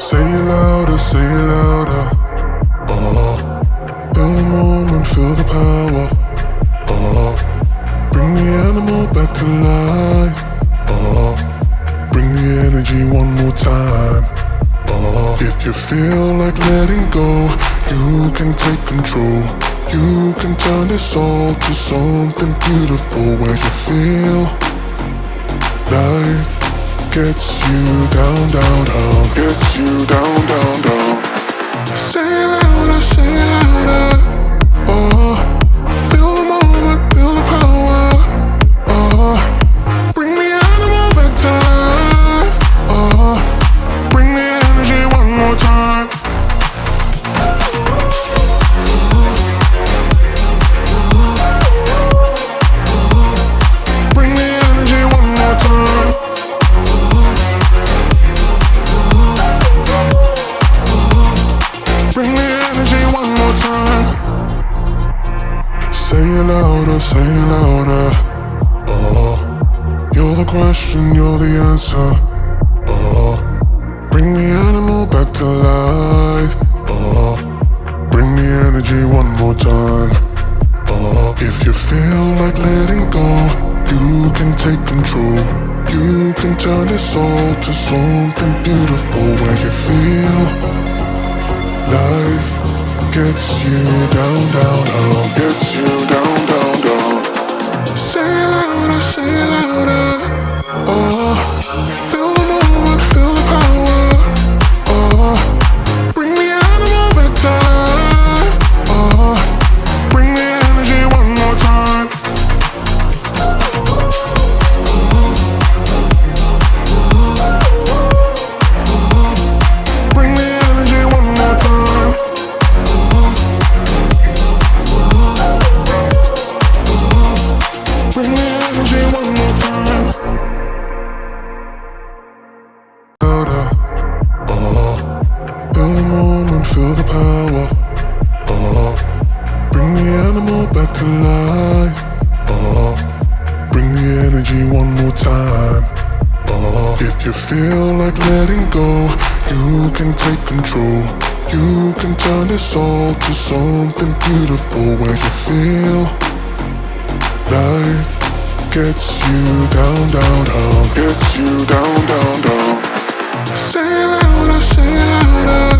Say it louder, say it louder. Feel the moment, feel the power. Bring the animal back to life. Bring the energy one more time. If you feel like letting go, you can take control. You can turn this all to something beautiful, where you feel life gets you down, down, down, gets you down, down, down. Say it louder, say it louder. Feel the moment, feel the power. Bring the animal back to life. Bring the energy one more time. Bring the energy one more time. Bring the energy one more time. Say it louder, say it louder. You're the question, you're the answer. Bring the animal back to life. Bring the energy one more time. If you feel like letting go, you can take control. You can turn this all to something beautiful, where you feel life gets you down, down, down, gets you down, down, down. Say it louder, say it louder. Feel the moment, feel the power. Bring the animal back to life. Bring the energy one more time. Bring the energy one more time. Bring the energy one more time. Louder. Feel the moment, feel the power. Bring the animal back to life. Bring the energy one more time. If you feel like letting go, you can take control. You can turn this all to something beautiful, where you feel life gets you down, down, down, gets you down, down, down. Say it louder, say it louder.